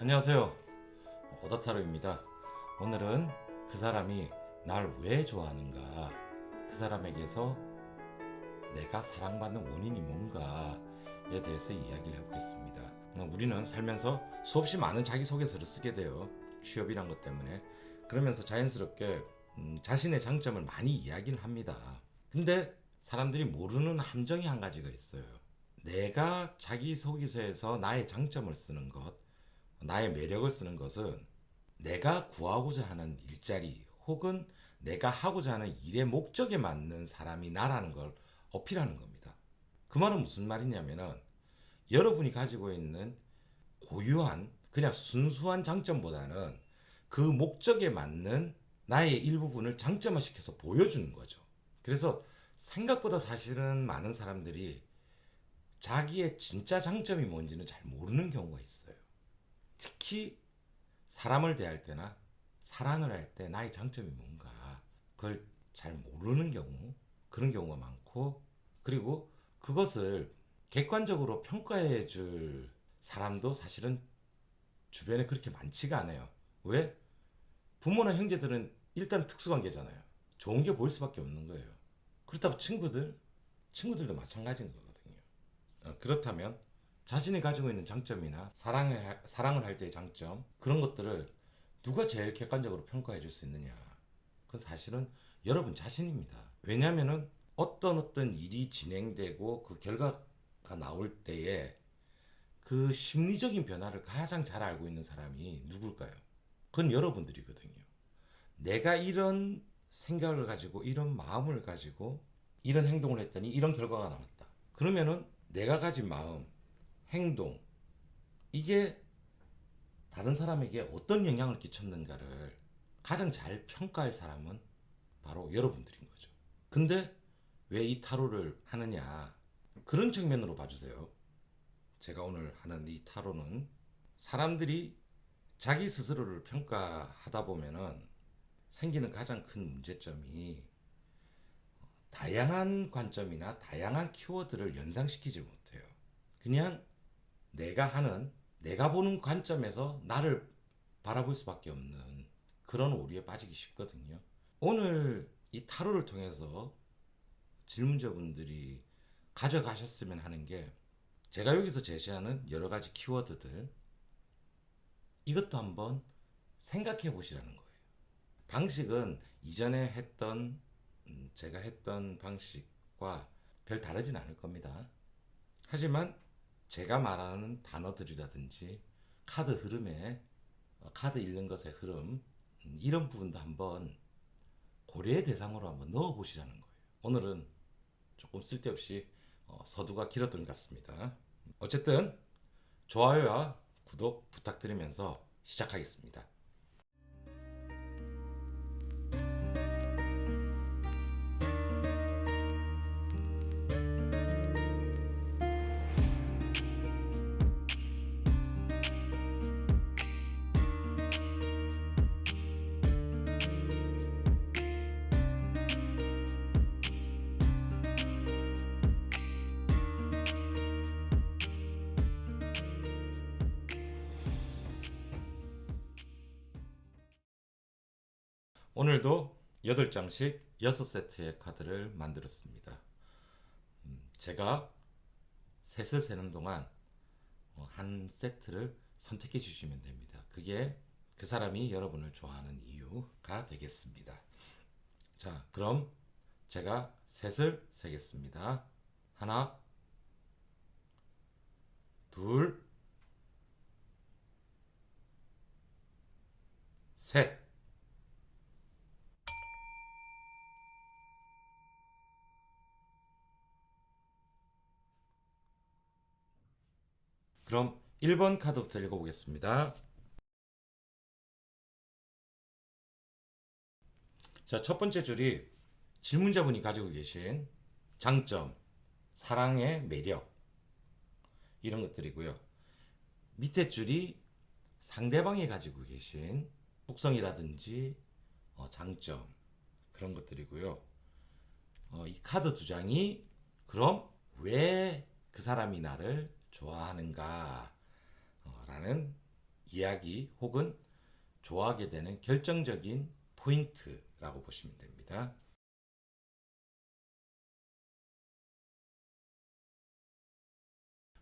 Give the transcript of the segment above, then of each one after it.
안녕하세요. 오다타로입니다. 오늘은 그 사람이 날 왜 좋아하는가, 그 사람에게서 내가 사랑받는 원인이 뭔가에 대해서 이야기를 해보겠습니다. 우리는 살면서 수없이 많은 자기소개서를 쓰게 돼요. 취업이란 것 때문에. 그러면서 자연스럽게 자신의 장점을 많이 이야기를 합니다. 근데 사람들이 모르는 함정이 한 가지가 있어요. 내가 자기소개서에서 나의 장점을 쓰는 것, 나의 매력을 쓰는 것은 내가 구하고자 하는 일자리 혹은 내가 하고자 하는 일의 목적에 맞는 사람이 나라는 걸 어필하는 겁니다. 그 말은 무슨 말이냐면은 여러분이 가지고 있는 고유한 그냥 순수한 장점보다는 그 목적에 맞는 나의 일부분을 장점화시켜서 보여주는 거죠. 그래서 생각보다 사실은 많은 사람들이 자기의 진짜 장점이 뭔지는 잘 모르는 경우가 있어요. 특히 사람을 대할 때나 사랑을 할 때 나의 장점이 뭔가 그걸 잘 모르는 경우, 그런 경우가 많고, 그리고 그것을 객관적으로 평가해 줄 사람도 사실은 주변에 그렇게 많지가 않아요. 왜? 부모나 형제들은 일단 특수관계잖아요. 좋은 게 보일 수밖에 없는 거예요. 그렇다고 친구들도 마찬가지인 거거든요. 그렇다면 자신이 가지고 있는 장점이나 사랑을 할 때의 장점, 그런 것들을 누가 제일 객관적으로 평가해 줄 수 있느냐? 그건 사실은 여러분 자신입니다. 왜냐하면은 어떤 일이 진행되고 그 결과가 나올 때에 그 심리적인 변화를 가장 잘 알고 있는 사람이 누굴까요? 그건 여러분들이거든요. 내가 이런 생각을 가지고 이런 마음을 가지고 이런 행동을 했더니 이런 결과가 나왔다. 그러면은 내가 가진 마음, 행동, 이게 다른 사람에게 어떤 영향을 끼쳤는가를 가장 잘 평가할 사람은 바로 여러분들인 거죠. 근데 왜 이 타로를 하느냐? 그런 측면으로 봐주세요. 제가 오늘 하는 이 타로는 사람들이 자기 스스로를 평가하다 보면은 생기는 가장 큰 문제점이 다양한 관점이나 다양한 키워드를 연상시키지 못해요. 그냥 내가 보는 관점에서 나를 바라볼 수밖에 없는 그런 오류에 빠지기 쉽거든요. 오늘 이 타로를 통해서 질문자분들이 가져가셨으면 하는 게, 제가 여기서 제시하는 여러 가지 키워드들, 이것도 한번 생각해 보시라는 거예요. 방식은 이전에 제가 했던 방식과 별 다르진 않을 겁니다. 하지만 제가 말하는 단어들이라든지 카드 흐름에 카드 읽는 것의 흐름, 이런 부분도 한번 고려의 대상으로 한번 넣어 보시라는 거예요. 오늘은 조금 쓸데없이 서두가 길었던 것 같습니다. 어쨌든 좋아요와 구독 부탁드리면서 시작하겠습니다. 오늘도 8장씩 6세트의 카드를 만들었습니다. 제가 셋을 세는 동안 한 세트를 선택해 주시면 됩니다. 그게 그 사람이 여러분을 좋아하는 이유가 되겠습니다. 자, 그럼 제가 셋을 세겠습니다. 하나, 둘, 셋. 그럼 1번 카드부터 읽어보겠습니다. 자, 첫 번째 줄이 질문자분이 가지고 계신 장점, 사랑의 매력, 이런 것들이고요. 밑에 줄이 상대방이 가지고 계신 특성이라든지 장점, 그런 것들이고요. 이 카드 두 장이 그럼 왜 그 사람이 나를 좋아하는가 라는 이야기 혹은 좋아하게 되는 결정적인 포인트라고 보시면 됩니다.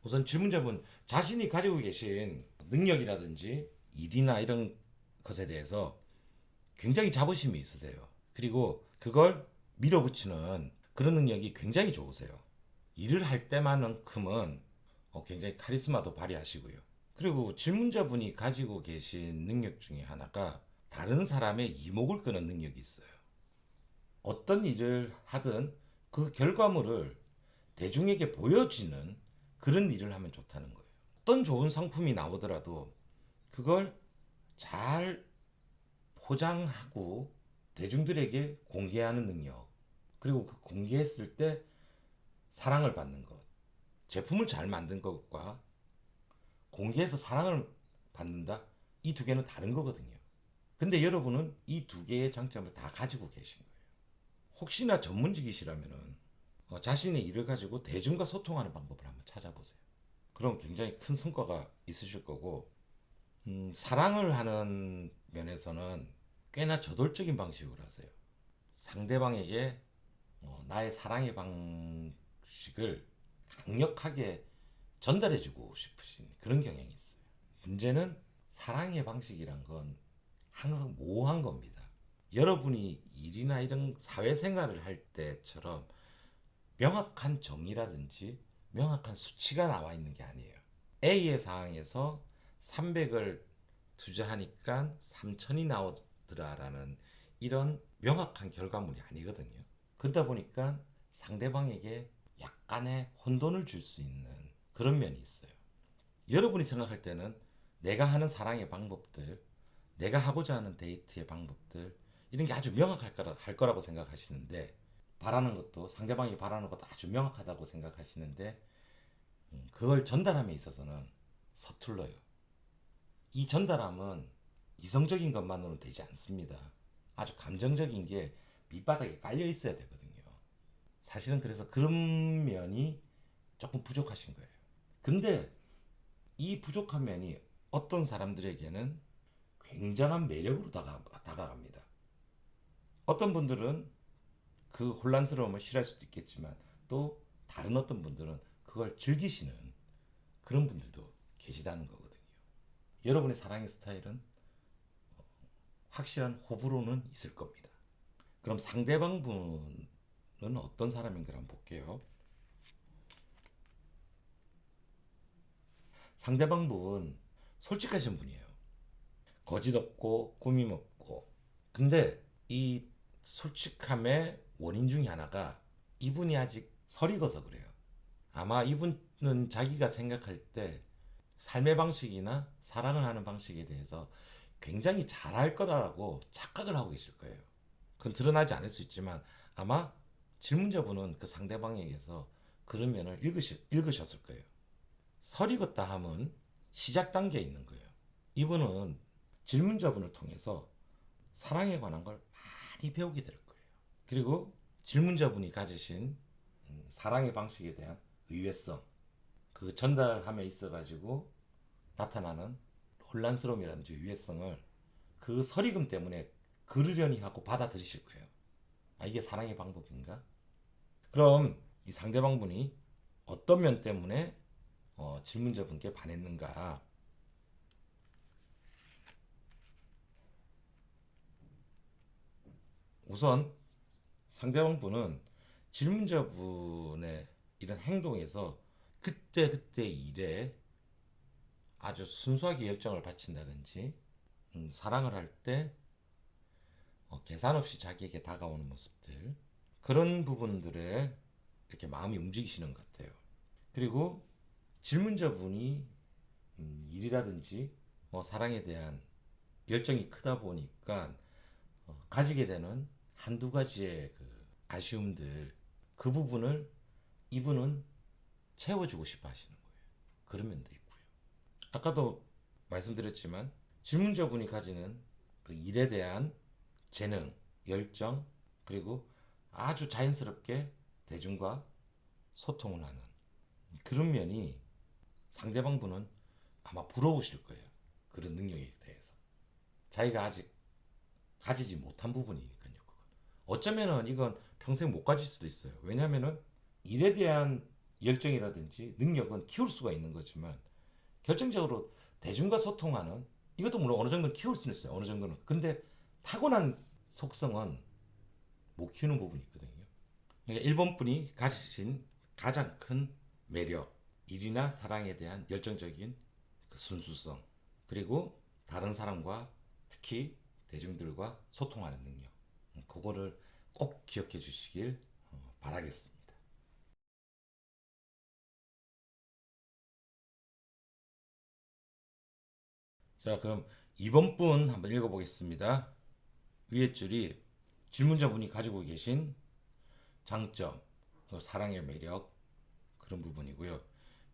우선 질문자분 자신이 가지고 계신 능력이라든지 일이나 이런 것에 대해서 굉장히 자부심이 있으세요. 그리고 그걸 밀어붙이는 그런 능력이 굉장히 좋으세요. 일을 할 때만큼은 굉장히 카리스마도 발휘하시고요. 그리고 질문자분이 가지고 계신 능력 중에 하나가 다른 사람의 이목을 끄는 능력이 있어요. 어떤 일을 하든 그 결과물을 대중에게 보여지는 그런 일을 하면 좋다는 거예요. 어떤 좋은 상품이 나오더라도 그걸 잘 포장하고 대중들에게 공개하는 능력, 그리고 그 공개했을 때 사랑을 받는 것, 제품을 잘 만든 것과 공개해서 사랑을 받는다, 이 두 개는 다른 거거든요. 근데 여러분은 이 두 개의 장점을 다 가지고 계신 거예요. 혹시나 전문직이시라면 자신의 일을 가지고 대중과 소통하는 방법을 한번 찾아보세요. 그럼 굉장히 큰 성과가 있으실 거고, 사랑을 하는 면에서는 꽤나 저돌적인 방식으로 하세요. 상대방에게 나의 사랑의 방식을 강력하게 전달해주고 싶으신 그런 경향이 있어요. 문제는 사랑의 방식이란 건 항상 모호한 겁니다. 여러분이 일이나 이런 사회생활을 할 때처럼 명확한 정의라든지 명확한 수치가 나와 있는 게 아니에요. A의 상황에서 300을 투자하니까 3천이 나오더라라는 이런 명확한 결과물이 아니거든요. 그러다 보니까 상대방에게 약간의 혼돈을 줄 수 있는 그런 면이 있어요. 여러분이 생각할 때는 내가 하는 사랑의 방법들, 내가 하고자 하는 데이트의 방법들, 이런 게 아주 명확할 거라고 생각하시는데, 바라는 것도 상대방이 바라는 것도 아주 명확하다고 생각하시는데, 그걸 전달함에 있어서는 서툴러요. 이 전달함은 이성적인 것만으로는 되지 않습니다. 아주 감정적인 게 밑바닥에 깔려 있어야 되거든요. 사실은 그래서 그런 면이 조금 부족하신 거예요. 근데 이 부족한 면이 어떤 사람들에게는 굉장한 매력으로 다가갑니다. 어떤 분들은 그 혼란스러움을 싫어할 수도 있겠지만, 또 다른 어떤 분들은 그걸 즐기시는 그런 분들도 계시다는 거거든요. 여러분의 사랑의 스타일은 확실한 호불호는 있을 겁니다. 그럼 상대방 분은 어떤 사람인가 한번 볼게요. 상대방 분 솔직하신 분이에요. 거짓 없고 꾸밈 없고. 근데 이 솔직함의 원인 중에 하나가 이분이 아직 설익어서 그래요. 아마 이분은 자기가 생각할 때 삶의 방식이나 사랑을 하는 방식에 대해서 굉장히 잘할 거라고 착각을 하고 계실 거예요. 그건 드러나지 않을 수 있지만 아마 질문자분은 그 상대방에게서 그런 면을 읽으셨을 거예요. 설익었다 함은 시작 단계에 있는 거예요. 이분은 질문자분을 통해서 사랑에 관한 걸 많이 배우게 될 거예요. 그리고 질문자분이 가지신 사랑의 방식에 대한 의외성, 그 전달함에 있어가지고 나타나는 혼란스러움이라든지 의외성을 그 설익음 때문에 그르려니 하고 받아들이실 거예요. 아, 이게 사랑의 방법인가? 그럼 이 상대방분이 어떤 면 때문에 질문자분께 반했는가? 우선 상대방분은 질문자분의 이런 행동에서 그때그때 일에 아주 순수하게 열정을 바친다든지, 사랑을 할 때 계산 없이 자기에게 다가오는 모습들, 그런 부분들에 이렇게 마음이 움직이시는 것 같아요. 그리고 질문자분이 일이라든지 사랑에 대한 열정이 크다 보니까 가지게 되는 한두 가지의 그 아쉬움들, 그 부분을 이분은 채워주고 싶어 하시는 거예요. 그런 면도 있고요. 아까도 말씀드렸지만 질문자분이 가지는 그 일에 대한 재능, 열정, 그리고 아주 자연스럽게 대중과 소통을 하는 그런 면이 상대방 분은 아마 부러우실 거예요. 그런 능력에 대해서. 자기가 아직 가지지 못한 부분이니까요. 그건. 어쩌면은 이건 평생 못 가질 수도 있어요. 왜냐면은 일에 대한 열정이라든지 능력은 키울 수가 있는 거지만 결정적으로 대중과 소통하는 이것도 물론 어느 정도는 키울 수는 있어요. 어느 정도는. 근데 타고난 속성은 못 키우는 부분이 있거든요. 그러니까 일본 분이 가지신 가장 큰 매력, 일이나 사랑에 대한 열정적인 그 순수성, 그리고 다른 사람과 특히 대중들과 소통하는 능력, 그거를 꼭 기억해 주시길 바라겠습니다. 자, 그럼 이번 분 한번 읽어보겠습니다. 위에 줄이 질문자분이 가지고 계신 장점, 사랑의 매력 그런 부분이고요.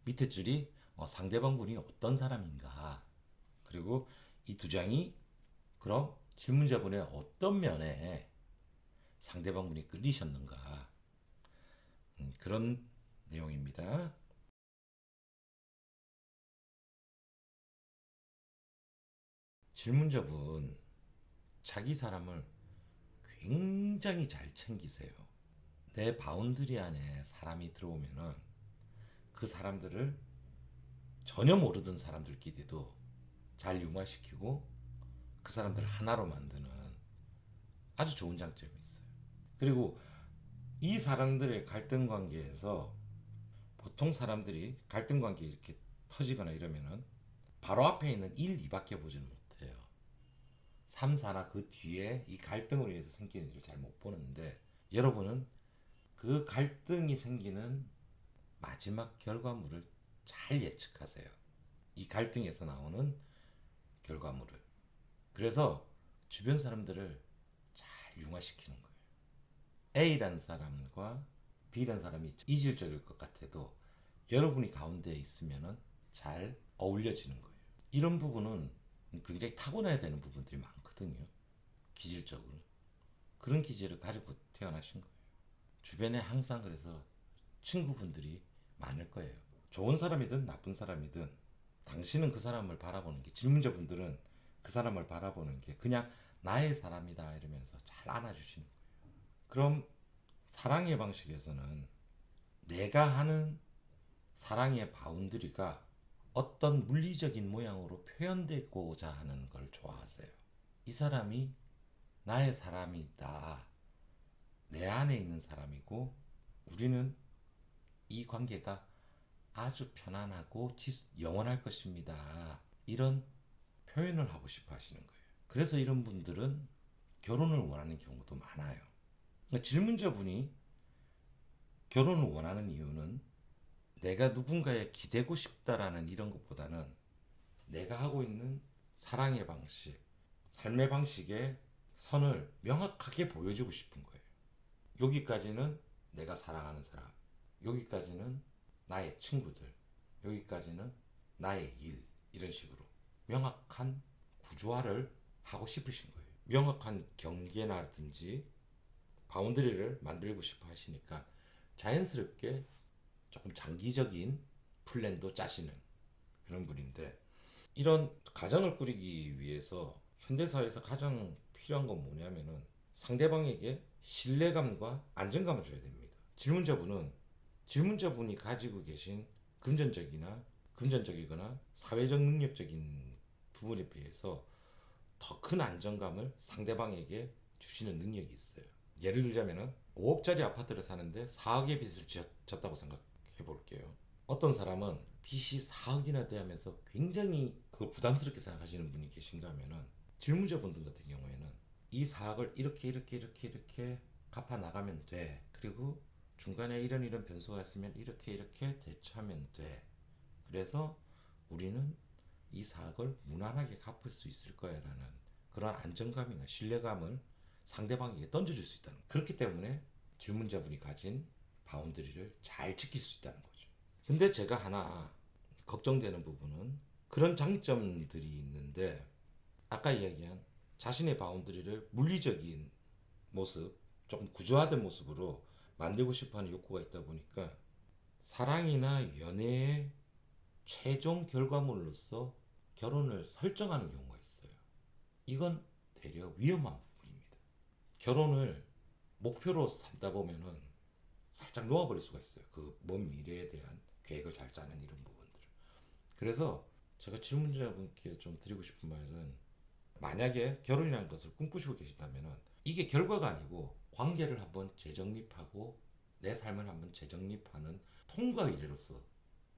밑에 줄이 상대방 분이 어떤 사람인가. 그리고 이 두 장이 그럼 질문자분의 어떤 면에 상대방 분이 끌리셨는가. 그런 내용입니다. 질문자분 자기 사람을 굉장히 잘 챙기세요. 내 바운드리 안에 사람이 들어오면은 그 사람들을 전혀 모르던 사람들끼리도 잘 융화시키고 그 사람들을 하나로 만드는 아주 좋은 장점이 있어요. 그리고 이 사람들의 갈등 관계에서 보통 사람들이 갈등 관계 이렇게 터지거나 이러면은 바로 앞에 있는 1, 2밖에 보지는 못해요. 3, 4나 그 뒤에 이 갈등으로 인해서 생기는 일을 잘 못 보는데 여러분은 그 갈등이 생기는 마지막 결과물을 잘 예측하세요. 이 갈등에서 나오는 결과물을. 그래서 주변 사람들을 잘 융화시키는 거예요. A라는 사람과 B라는 사람이 이질적일 것 같아도 여러분이 가운데에 있으면 잘 어울려지는 거예요. 이런 부분은 굉장히 타고나야 되는 부분들이 많거든요. 기질적으로. 그런 기질을 가지고 태어나신 거예요. 주변에 항상 그래서 친구분들이 많을 거예요. 좋은 사람이든 나쁜 사람이든 당신은 그 사람을 바라보는 게 질문자분들은 그 사람을 바라보는 게 그냥 나의 사람이다 이러면서 잘 안아주시는 거예요. 그럼 사랑의 방식에서는 내가 하는 사랑의 바운드리가 어떤 물리적인 모양으로 표현되고자 하는 걸 좋아하세요. 이 사람이 나의 사람이다. 내 안에 있는 사람이고 우리는 이 관계가 아주 편안하고 영원할 것입니다. 이런 표현을 하고 싶어 하시는 거예요. 그래서 이런 분들은 결혼을 원하는 경우도 많아요. 그러니까 질문자분이 결혼을 원하는 이유는 내가 누군가에 기대고 싶다라는 이런 것보다는 내가 하고 있는 사랑의 방식, 삶의 방식의 선을 명확하게 보여주고 싶은 거예요. 여기까지는 내가 사랑하는 사람, 여기까지는 나의 친구들, 여기까지는 나의 일, 이런 식으로 명확한 구조화를 하고 싶으신 거예요. 명확한 경계라든지 바운드리를 만들고 싶어 하시니까 자연스럽게 조금 장기적인 플랜도 짜시는 그런 분인데 이런 가정을 꾸리기 위해서 현대사회에서 가장 필요한 건 뭐냐면은 상대방에게 신뢰감과 안정감을 줘야 됩니다. 질문자분이 가지고 계신 금전적이거나 사회적 능력적인 부분에 비해서 더 큰 안정감을 상대방에게 주시는 능력이 있어요. 예를 들자면은 5억짜리 아파트를 사는데 4억의 빚을 졌다고 생각해 볼게요. 어떤 사람은 빚이 4억이나 돼 하면서 굉장히 그걸 부담스럽게 생각하시는 분이 계신가 하면은 질문자분들 같은 경우에는 이 4억을 이렇게 갚아 나가면 돼. 그리고 중간에 이런 변수가 있으면 이렇게 대처하면 돼. 그래서 우리는 이 4억을 무난하게 갚을 수 있을 거야라는 그런 안정감이나 신뢰감을 상대방에게 던져줄 수 있다는 거예요. 그렇기 때문에 질문자분이 가진 바운드리를 잘 지킬 수 있다는 거죠. 근데 제가 하나 걱정되는 부분은 그런 장점들이 있는데 아까 이야기한 자신의 바운드리를 물리적인 모습, 조금 구조화된 모습으로 만들고 싶어하는 욕구가 있다 보니까 사랑이나 연애의 최종 결과물로서 결혼을 설정하는 경우가 있어요. 이건 되려 위험한 부분입니다. 결혼을 목표로 삼다 보면은 살짝 놓아버릴 수가 있어요. 그 먼 미래에 대한 계획을 잘 짜는 이런 부분들을. 그래서 제가 질문자분께 좀 드리고 싶은 말은, 만약에 결혼이라는 것을 꿈꾸시고 계신다면은 이게 결과가 아니고 관계를 한번 재정립하고 내 삶을 한번 재정립하는 통과 의례로서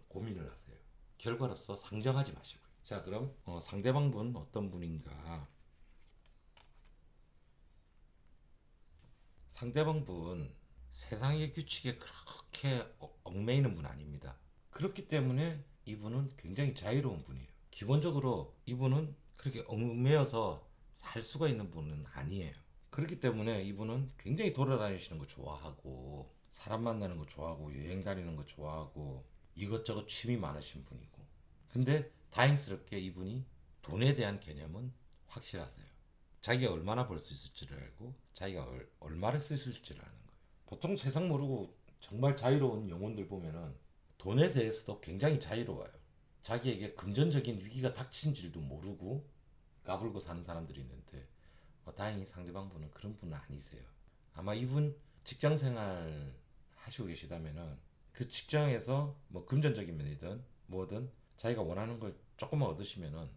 고민을 하세요. 결과로서 상정하지 마시고요. 자, 그럼 상대방분 어떤 분인가? 상대방분 세상의 규칙에 그렇게 얽매이는 분 아닙니다. 그렇기 때문에 이분은 굉장히 자유로운 분이에요. 기본적으로 이분은 그렇게 얽매여서 살 수가 있는 분은 아니에요. 그렇기 때문에 이분은 굉장히 돌아다니시는 거 좋아하고, 사람 만나는 거 좋아하고, 여행 다니는 거 좋아하고, 이것저것 취미 많으신 분이고. 근데 다행스럽게 이분이 돈에 대한 개념은 확실하세요. 자기가 얼마나 벌 수 있을지를 알고, 자기가 얼마를 쓸 수 있을지를 아는 거예요. 보통 세상 모르고 정말 자유로운 영혼들 보면은 돈에 대해서도 굉장히 자유로워요. 자기에게 금전적인 위기가 닥친 줄도 모르고 까불고 사는 사람들이 있는데, 다행히 상대방 분은 그런 분은 아니세요. 아마 이분 직장 생활 하시고 계시다면은 그 직장에서 뭐 금전적인 면이든 뭐든 자기가 원하는 걸 조금만 얻으시면은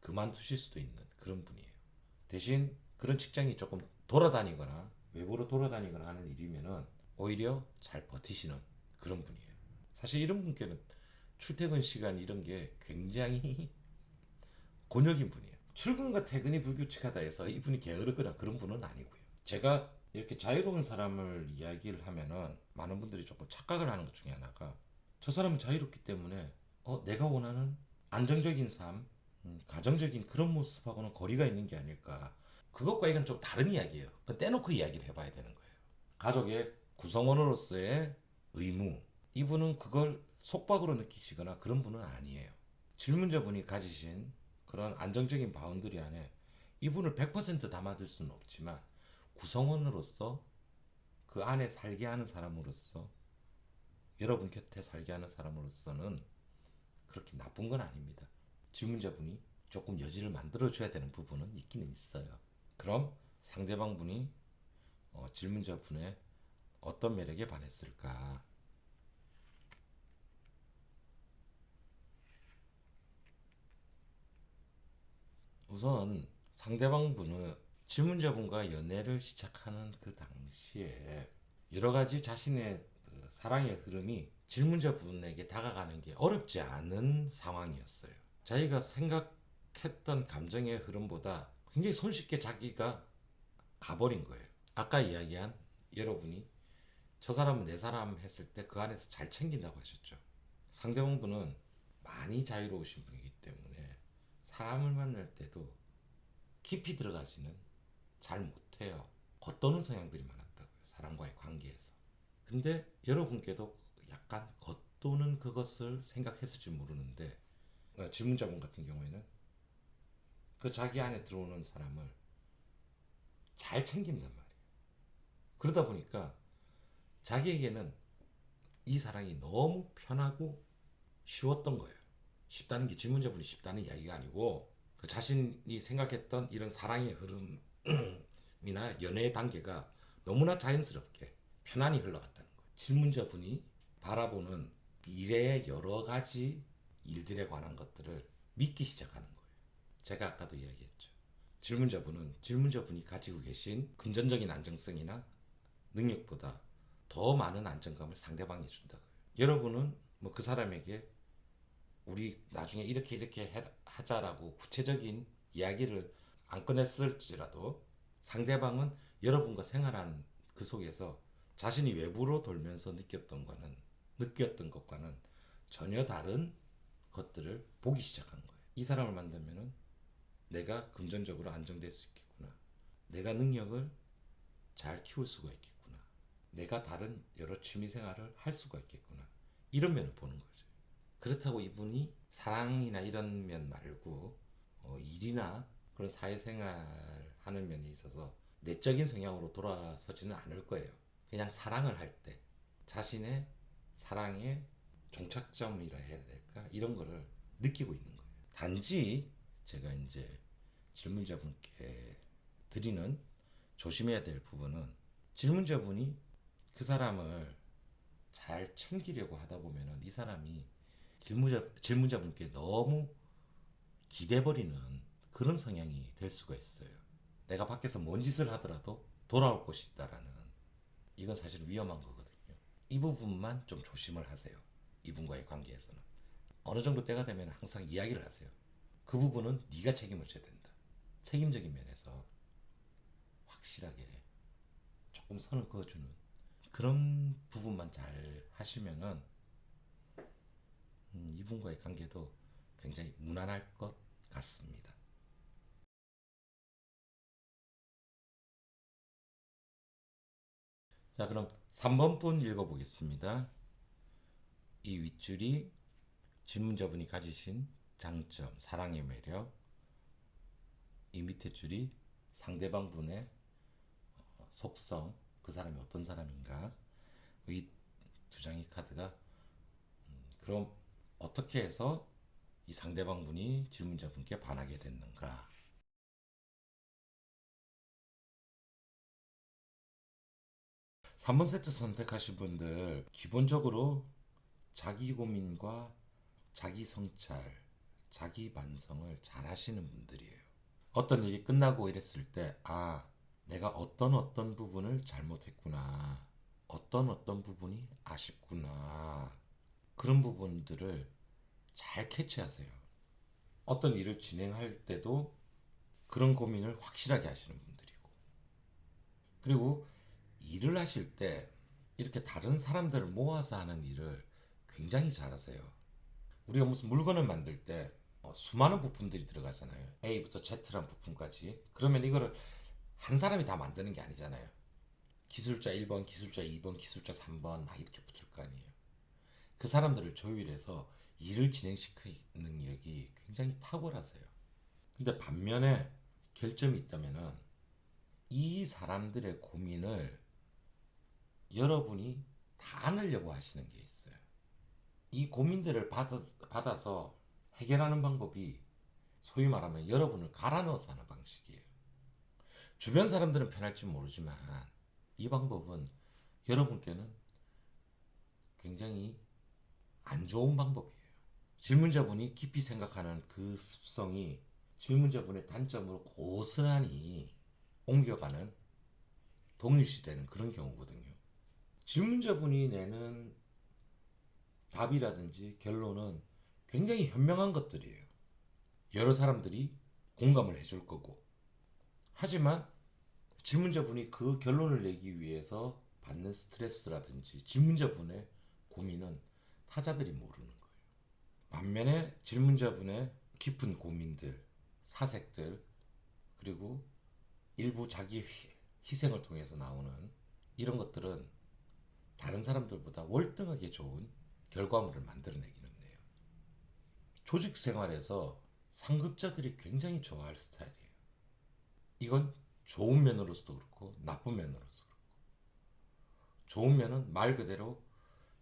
그만두실 수도 있는 그런 분이에요. 대신 그런 직장이 조금 돌아다니거나 외부로 돌아다니거나 하는 일이면은 오히려 잘 버티시는 그런 분이에요. 사실 이런 분께는 출퇴근 시간 이런 게 굉장히 곤욕인 분이에요. 출근과 퇴근이 불규칙하다 해서 이분이 게으르거나 그런 분은 아니고요. 제가 이렇게 자유로운 사람을 이야기를 하면은 많은 분들이 조금 착각을 하는 것 중에 하나가, 저 사람은 자유롭기 때문에 내가 원하는 안정적인 삶, 가정적인 그런 모습하고는 거리가 있는 게 아닐까. 그것과 이건 좀 다른 이야기예요. 그 떼놓고 이야기를 해봐야 되는 거예요. 가족의 구성원으로서의 의무. 이분은 그걸 속박으로 느끼시거나 그런 분은 아니에요. 질문자분이 가지신 그런 안정적인 바운더리 안에 이분을 100% 담아둘 수는 없지만, 구성원으로서 그 안에 살게 하는 사람으로서, 여러분 곁에 살게 하는 사람으로서는 그렇게 나쁜 건 아닙니다. 질문자분이 조금 여지를 만들어줘야 되는 부분은 있기는 있어요. 그럼 상대방 분이 질문자분의 어떤 매력에 반했을까? 우선 상대방 분은 질문자분과 연애를 시작하는 그 당시에 여러 가지 자신의 그 사랑의 흐름이 질문자분에게 다가가는 게 어렵지 않은 상황이었어요. 자기가 생각했던 감정의 흐름보다 굉장히 손쉽게 자기가 가버린 거예요. 아까 이야기한 여러분이 저 사람은 내 사람 했을 때 그 안에서 잘 챙긴다고 하셨죠. 상대방 분은 많이 자유로우신 분이기 때문에 사람을 만날 때도 깊이 들어가지는 잘 못해요. 겉도는 성향들이 많았다고요. 사람과의 관계에서. 근데 여러분께도 약간 겉도는 그것을 생각했을지 모르는데, 질문자분 같은 경우에는 그 자기 안에 들어오는 사람을 잘 챙긴단 말이에요. 그러다 보니까 자기에게는 이 사랑이 너무 편하고 쉬웠던 거예요. 쉽다는 게 질문자분이 쉽다는 이야기가 아니고, 그 자신이 생각했던 이런 사랑의 흐름이나 연애의 단계가 너무나 자연스럽게 편안히 흘러갔다는 거예요. 질문자분이 바라보는 미래의 여러 가지 일들에 관한 것들을 믿기 시작하는 거예요. 제가 아까도 이야기했죠. 질문자분이 가지고 계신 금전적인 안정성이나 능력보다 더 많은 안정감을 상대방이 준다고요. 여러분은 뭐 그 사람에게 우리 나중에 이렇게 하자라고 구체적인 이야기를 안 꺼냈을지라도, 상대방은 여러분과 생활한 그 속에서 자신이 외부로 돌면서 느꼈던 것과는 전혀 다른 것들을 보기 시작한 거예요. 이 사람을 만나면은 내가 금전적으로 안정될 수 있겠구나. 내가 능력을 잘 키울 수가 있겠구나. 내가 다른 여러 취미 생활을 할 수가 있겠구나. 이런 면을 보는 거죠. 그렇다고 이분이 사랑이나 이런 면 말고 일이나 그런 사회생활 하는 면에 있어서 내적인 성향으로 돌아서지는 않을 거예요. 그냥 사랑을 할 때 자신의 사랑의 종착점이라 해야 될까? 이런 거를 느끼고 있는 거예요. 단지 제가 이제 질문자분께 드리는 조심해야 될 부분은, 질문자분이 그 사람을 잘 챙기려고 하다 보면은 이 사람이 질문자분께 너무 기대버리는 그런 성향이 될 수가 있어요. 내가 밖에서 뭔 짓을 하더라도 돌아올 것이 있다라는, 이건 사실 위험한 거거든요. 이 부분만 좀 조심을 하세요. 이분과의 관계에서는 어느 정도 때가 되면 항상 이야기를 하세요. 그 부분은 네가 책임을 져야 된다. 책임적인 면에서 확실하게 조금 선을 그어주는 그런 부분만 잘 하시면은 이분과의 관계도 굉장히 무난할 것 같습니다. 자, 그럼 3번 분 읽어보겠습니다. 이 윗줄이 질문자분이 가지신 장점, 사랑의 매력, 이 밑에 줄이 상대방 분의 속성, 그 사람이 어떤 사람인가. 이 두 장의 카드가 그럼 어떻게 해서 이 상대방 분이 질문자분께 반하게 됐는가. 3번 세트 선택하신 분들 기본적으로 자기 고민과 자기 성찰, 자기 반성을 잘 하시는 분들이에요. 어떤 일이 끝나고 이랬을 때, 아, 내가 어떤 부분을 잘못했구나. 어떤 부분이 아쉽구나. 그런 부분들을 잘 캐치하세요. 어떤 일을 진행할 때도 그런 고민을 확실하게 하시는 분들이고, 그리고 일을 하실 때 이렇게 다른 사람들을 모아서 하는 일을 굉장히 잘하세요. 우리가 무슨 물건을 만들 때 수많은 부품들이 들어가잖아요. A부터 Z란 부품까지. 그러면 이거를 한 사람이 다 만드는 게 아니잖아요. 기술자 1번, 기술자 2번, 기술자 3번 막 이렇게 붙을 거 아니에요. 그 사람들을 조율해서 일을 진행시키는 능력이 굉장히 탁월하세요. 근데 반면에 결점이 있다면은 이 사람들의 고민을 여러분이 다 안으려고 하시는 게 있어요. 이 고민들을 받아서 해결하는 방법이 소위 말하면 여러분을 갈아 넣어서 하는 방식이에요. 주변 사람들은 편할지 모르지만 이 방법은 여러분께는 굉장히 안 좋은 방법이에요. 질문자분이 깊이 생각하는 그 습성이 질문자분의 단점으로 고스란히 옮겨가는, 동일시되는 그런 경우거든요. 질문자분이 내는 답이라든지 결론은 굉장히 현명한 것들이에요. 여러 사람들이 공감을 해줄 거고. 하지만 질문자분이 그 결론을 내기 위해서 받는 스트레스라든지 질문자분의 고민은 타자들이 모르는 거예요. 반면에 질문자분의 깊은 고민들, 사색들, 그리고 일부 자기 희생을 통해서 나오는 이런 것들은 다른 사람들보다 월등하게 좋은 결과물을 만들어내기는 해요. 조직 생활에서 상급자들이 굉장히 좋아할 스타일이에요. 이건 좋은 면으로서도 그렇고 나쁜 면으로서도 그렇고. 좋은 면은 말 그대로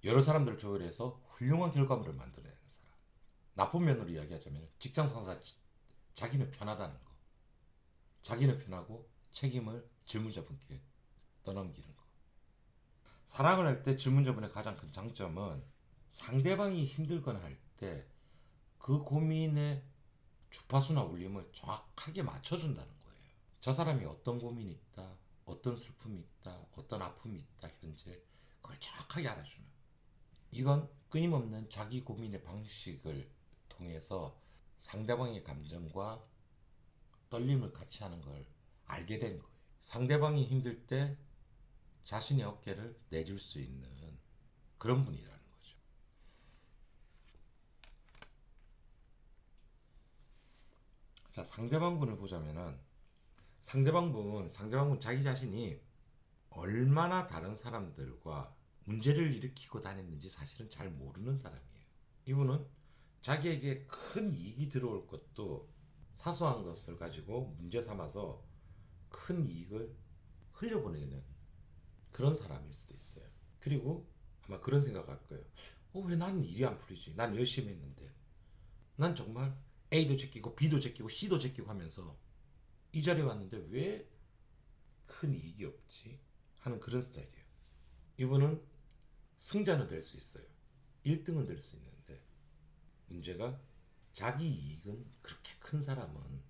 여러 사람들을 조율해서 훌륭한 결과물을 만들어내는 사람. 나쁜 면으로 이야기하자면 직장 상사 자기는 편하다는 거. 자기는 편하고 책임을 질문자분께 떠넘기는 거. 사랑을 할 때 질문자분의 가장 큰 장점은 상대방이 힘들거나 할 때 그 고민의 주파수나 울림을 정확하게 맞춰준다는 거예요. 저 사람이 어떤 고민이 있다, 어떤 슬픔이 있다, 어떤 아픔이 있다, 현재 그걸 정확하게 알아주는. 이건 끊임없는 자기 고민의 방식을 통해서 상대방의 감정과 떨림을 같이 하는 걸 알게 된 거예요. 상대방이 힘들 때 자신의 어깨를 내줄 수 있는 그런 분이라는 거죠. 자, 상대방 분을 보자면은 상대방 분 자기 자신이 얼마나 다른 사람들과 문제를 일으키고 다녔는지 사실은 잘 모르는 사람이에요. 이분은 자기에게 큰 이익이 들어올 것도 사소한 것을 가지고 문제 삼아서 큰 이익을 흘려보내는 그런 사람일 수도 있어요. 그리고 아마 그런 생각할 거예요. 왜 나는 일이 안 풀리지? 난 열심히 했는데. 난 정말 A도 제끼고 B도 제끼고 C도 제끼고 하면서 이 자리에 왔는데 왜 큰 이익이 없지? 하는 그런 스타일이에요. 이분은 승자는 될 수 있어요. 1등은 될 수 있는데 문제가 자기 이익은 그렇게 큰 사람은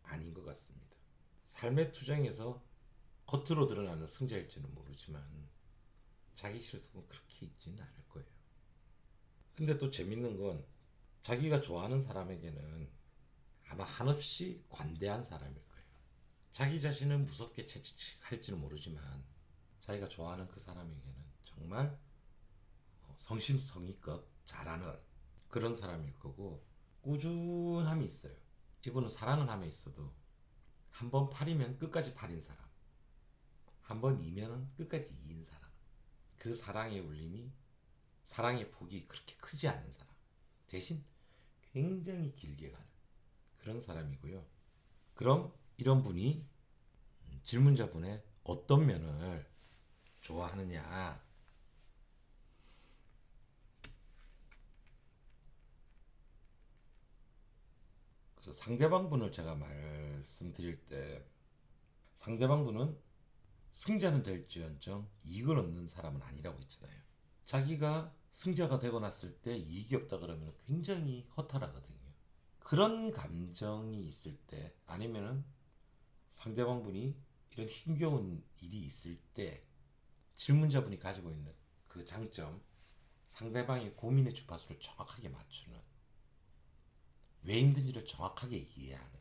아닌 것 같습니다. 삶의 투쟁에서 겉으로 드러나는 승자일지는 모르지만 자기 실속은 그렇게 있지는 않을 거예요. 근데 또 재밌는 건 자기가 좋아하는 사람에게는 아마 한없이 관대한 사람일 거예요. 자기 자신을 무섭게 채찍할지는 모르지만 자기가 좋아하는 그 사람에게는 정말 성심성의껏 잘하는 그런 사람일 거고 꾸준함이 있어요. 이분은 사랑은 함에 있어도 한 번 팔이면 끝까지 팔인 사람, 한 번 이면은 끝까지 이인 사람. 그 사랑의 울림이 사랑의 폭이 그렇게 크지 않은 사람. 대신 굉장히 길게 가는 그런 사람이고요. 그럼 이런 분이 질문자분의 어떤 면을 좋아하느냐? 그 상대방 분을 제가 말씀드릴 때 상대방 분은 승자는 될지언정 이익을 얻는 사람은 아니라고 했잖아요. 자기가 승자가 되고 났을 때 이익이 없다 그러면 굉장히 허탈하거든요. 그런 감정이 있을 때 아니면은 상대방 분이 이런 힘겨운 일이 있을 때 질문자분이 가지고 있는 그 장점, 상대방의 고민의 주파수를 정확하게 맞추는, 왜 힘든지를 정확하게 이해하는,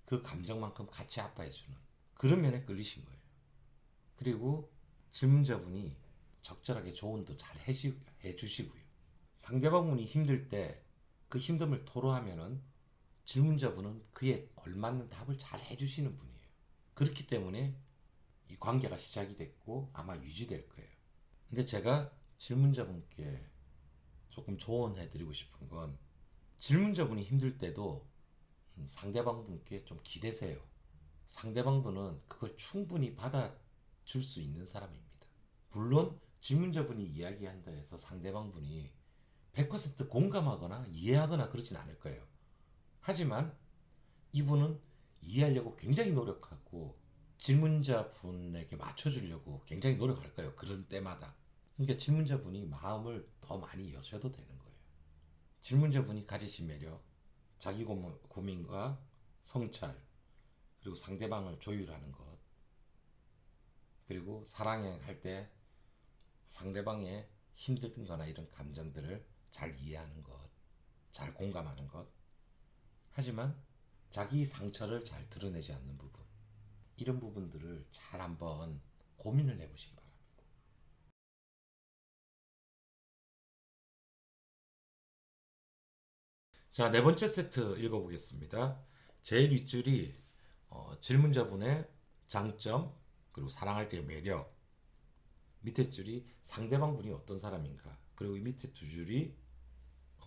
그 감정만큼 같이 아파해주는 그런 면에 끌리신 거예요. 그리고 질문자분이 적절하게 조언도 잘 해주시고요. 상대방분이 힘들 때 그 힘듦을 토로하면은 질문자분은 그에 걸맞는 답을 잘 해주시는 분이에요. 그렇기 때문에 이 관계가 시작이 됐고 아마 유지될 거예요. 근데 제가 질문자분께 조금 조언해드리고 싶은 건 질문자분이 힘들 때도 상대방분께 좀 기대세요. 상대방분은 그걸 충분히 받아줄 수 있는 사람입니다. 물론 질문자분이 이야기한다 해서 상대방분이 100% 공감하거나 이해하거나 그러진 않을 거예요. 하지만 이분은 이해하려고 굉장히 노력하고 질문자분에게 맞춰주려고 굉장히 노력할 거예요. 그런 때마다. 그러니까 질문자분이 마음을 더 많이 여셔도 되는 거예요. 질문자분이 가지신 매력, 자기 고민과 성찰, 그리고 상대방을 조율하는 것, 그리고 사랑할 때 상대방의 힘든 거나 이런 감정들을 잘 이해하는 것, 잘 공감하는 것. 하지만 자기 상처를 잘 드러내지 않는 부분, 이런 부분들을 잘 한번 고민을 해보시기 바랍니다. 자, 네 번째 세트 읽어보겠습니다. 제일 윗줄이 질문자분의 장점, 그리고 사랑할 때의 매력, 밑에 줄이 상대방 분이 어떤 사람인가, 그리고 이 밑에 두 줄이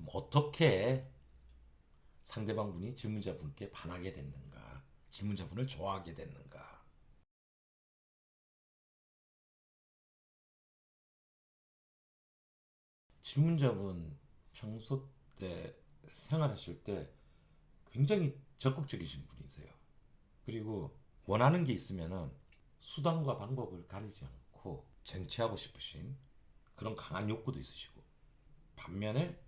어떻게 상대방 분이 질문자분께 반하게 됐는가, 질문자분을 좋아하게 됐는가. 질문자분 평소 때 생활하실 때 굉장히 적극적이신 분이세요. 그리고 원하는 게 있으면은 수단과 방법을 가리지 않고 쟁취하고 싶으신 그런 강한 욕구도 있으시고, 반면에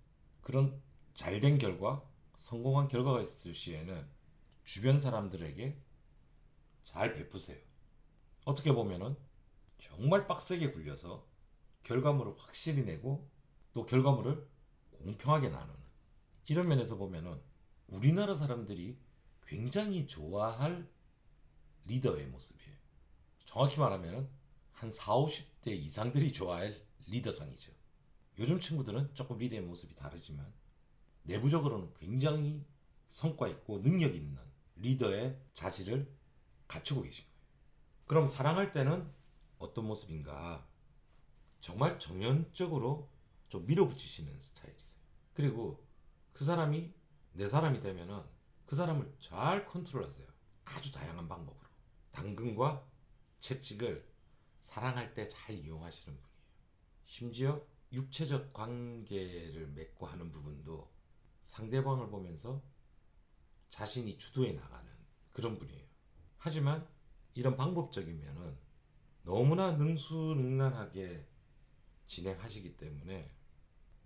그런 잘된 결과, 성공한 결과가 있을 시에는 주변 사람들에게 잘 베푸세요. 어떻게 보면은 정말 빡세게 굴려서 결과물을 확실히 내고 또 결과물을 공평하게 나누는, 이런 면에서 보면은 우리나라 사람들이 굉장히 좋아할 리더의 모습이에요. 정확히 말하면 한 4, 50대 이상들이 좋아할 리더상이죠. 요즘 친구들은 조금 리더의 모습이 다르지만 내부적으로는 굉장히 성과 있고 능력 있는 리더의 자질을 갖추고 계신 거예요. 그럼 사랑할 때는 어떤 모습인가? 정말 정연적으로 좀 밀어붙이시는 스타일이세요. 그리고 그 사람이 내 사람이 되면은 그 사람을 잘 컨트롤하세요. 아주 다양한 방법으로. 당근과 채찍을 사랑할 때 잘 이용하시는 분이에요. 심지어 육체적 관계를 맺고 하는 부분도 상대방을 보면서 자신이 주도해 나가는 그런 분이에요. 하지만 이런 방법적이면은 너무나 능수능란하게 진행하시기 때문에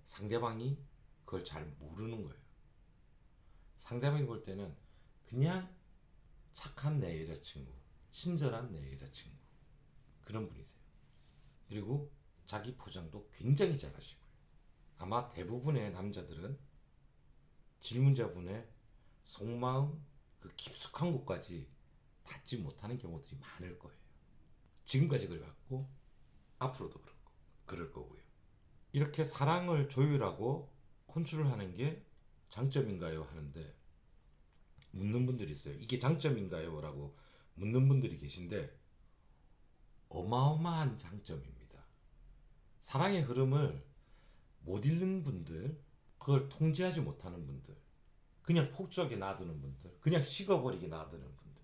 상대방이 그걸 잘 모르는 거예요. 상대방이 볼 때는 그냥 착한 내 여자친구, 친절한 내 여자친구, 그런 분이세요. 그리고 자기 포장도 굉장히 잘하시고요. 아마 대부분의 남자들은 질문자분의 속마음, 그 깊숙한 곳까지 닿지 못하는 경우들이 많을 거예요. 지금까지 그래왔고 앞으로도 그럴 거고요. 이렇게 사랑을 조율하고 컨트롤하는 게 장점인가요? 하는데 묻는 분들이 있어요. 이게 장점인가요? 라고 묻는 분들이 계신데 어마어마한 장점입니다. 사랑의 흐름을 못 읽는 분들, 그걸 통제하지 못하는 분들, 그냥 폭주하게 놔두는 분들, 그냥 식어버리게 놔두는 분들,